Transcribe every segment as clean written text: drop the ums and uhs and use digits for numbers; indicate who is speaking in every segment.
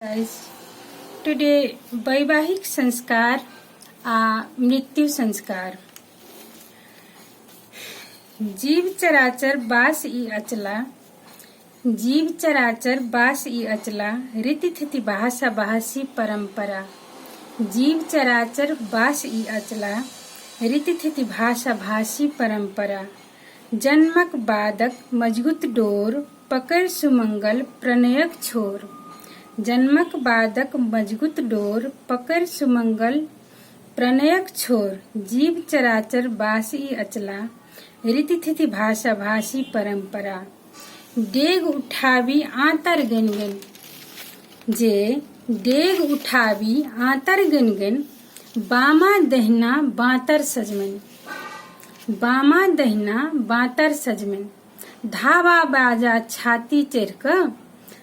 Speaker 1: Guys, today वैवाहिक संस्कार आ मृत्यु संस्कार। जीव चराचर बास ई अचला, जीव चराचर बास ई अचला, रीति थिति भाषा भाषी परंपरा। जीव चराचर बास ई अचला, रीति थिति भाषा भाषी परंपरा। जन्मक बादक मजगूत डोर, पकड़ सुमंगल प्रणयक छोर। जन्मक बादक मजगूत डोर, पकड़ सुमंगल प्रणयक छोर। जीव चराचर बास ई अचला, रीति थिति भाषा भाषी परंपरा। डेग उठावी आंतर गनगन, जे डेग उठावी आंतर गनगन। बामा दहिना बातर सजमन, बामा दहिना बातर सजमन। धावा बाजा छाती चढ़,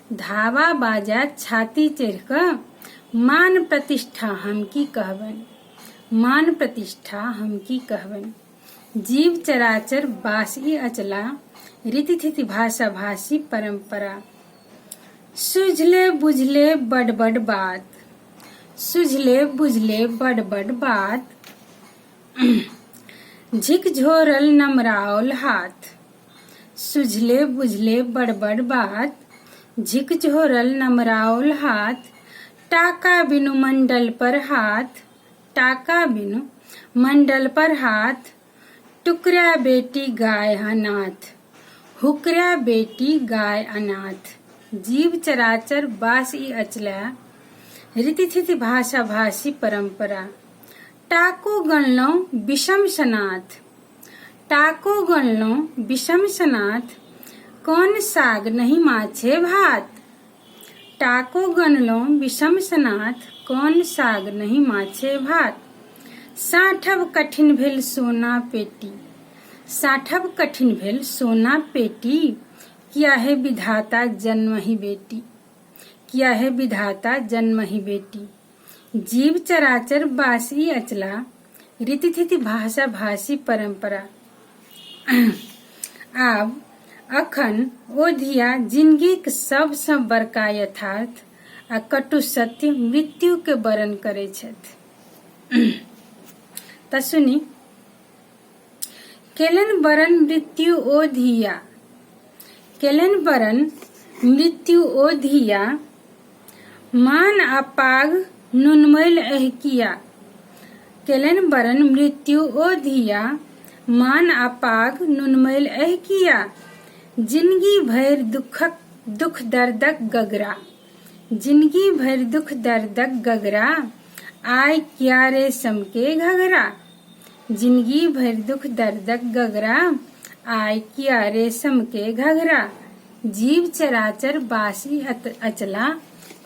Speaker 1: धावा बाजा छाती चढ़। मान प्रतिष्ठा हम की कहबन, मान प्रतिष्ठा हम की कहबन। जीव चराचर बास ई अचला, रीति थिति भाषा भाषी परंपरा। सुझले बुझले बड़ बड़ बात, सुझले बुझले बड़ बड़ बात। झिकझोरल नमराओल हाथ, सुझले बुझले बड़ बड़ बात। झिकझोरल नमराओल हाथ। टाका बिनु मंडल पर हाथ, टाका बिनु मंडल पर हाथ। टुकड़ा बेटी गाय अनाथ, हुकरा बेटी गाय अनाथ। जीव चराचर बास ई अचला, रीति थिति भाषा भाषी परंपरा। टाको गणलो विषम सनाथ, टाको गणलो विषम सनाथ। कौन साग नहीं माछे भात, टाको गणलो विषम सनाथ। कौन साग नहीं माछे भात। साठब कठिन भेल सोना पेटी, साठब कठिन भेल सोना पेटी। किया है विधाता जन्म ही बेटी, किया है विधाता जन्म ही बेटी। जीव चराचर बास ई अचला, रीति थिति भाषा भाषी परंपरा। आब अखन ओधिया जिंदगीक सबसँ बड़का यथार्थ आ कटु सत्य मृत्यु के वर्णन करै छथि। त सुनी, केलन वरण मृत्यु ओधिया, केलन वरण मृत्यु ओधिया। मान अपाग नुनमैल अहकिया, केलन वरण मृत्यु ओधिया। मान अपाग नुनमैल अहकिया। जिंदगी भर दुख दर्दक गगरा, जिंदगी भर दुख दर्दक गगरा। आय क्या रेशम के घगरा, जिंदगी भर दुख दर्दक गगरा। आय क्या रेशम के घगरा। जीव चराचर बासी अचला,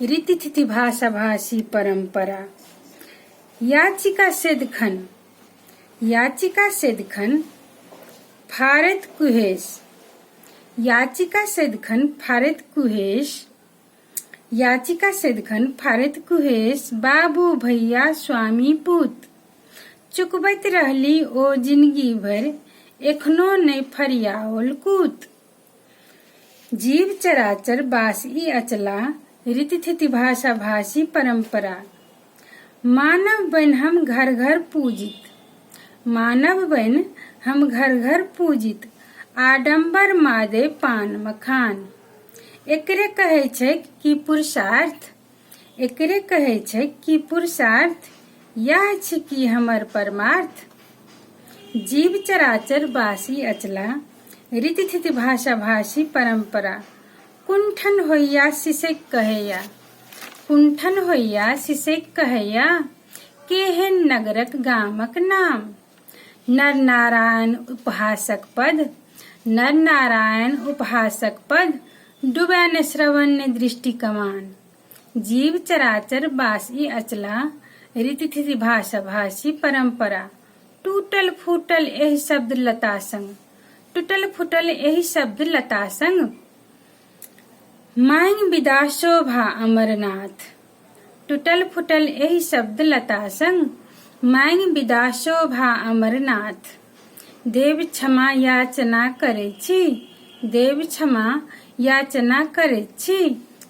Speaker 1: रीति थिति भाषा भाषी परंपरा। याचिका सेदखन, याचिका सेदखन फारत कुहेश। याचिका सेदखन फारत कुहेश, याचिका सेदखन फारत कुहेश। बाबू भैया स्वामी पूत, चुकबैत रहली ओ जिंदगी भर। एखनो नहीं फरियाओल कूत। जीव चराचर बास ई अचला, रीति थिति भाषा भाषी परंपरा। मानव बन हम घर घर पूजित, मानव बन हम घर घर पूजित। आडंबर मादे पान मखान। एकरे कहे छै कि पुरुषार्थ, एकरे कहे छै कि पुरुषार्थ। यह छै कि हमर परमार्थ। जीव चराचर बासी अचला, रीति थिति भाषा भाषी परंपरा। कुंठन होइया सिसक कहैया, कुंठन होइया सिसक कहैया। केहन नगरक गामक नाम। नर नारायण उपहासक पद, नर नारायण उपहासक पद। डूबे न श्रवण ने दृष्टि कमान। जीव चराचर बास ई अचला, रीति थिति भाषा भाषी परंपरा। टूटल फूटल एहि शब्द लता संग, टूटल फूटल एहि शब्द लता संग। मांग विदा शोभा अमरनाथ, टूटल फूटल एहि शब्द लता संग। मांग विदा शोभा अमरनाथ। देव क्षमा याचना करै छी, देव क्षमा याचना करै छी।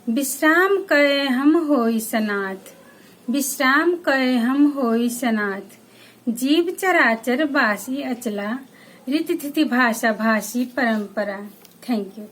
Speaker 1: विश्राम कए हम होई सनाथ, विश्राम कए हम होई सनाथ। जीव चराचर बासी अचला, रीति थिति भाषा भाषी परंपरा। Thank you.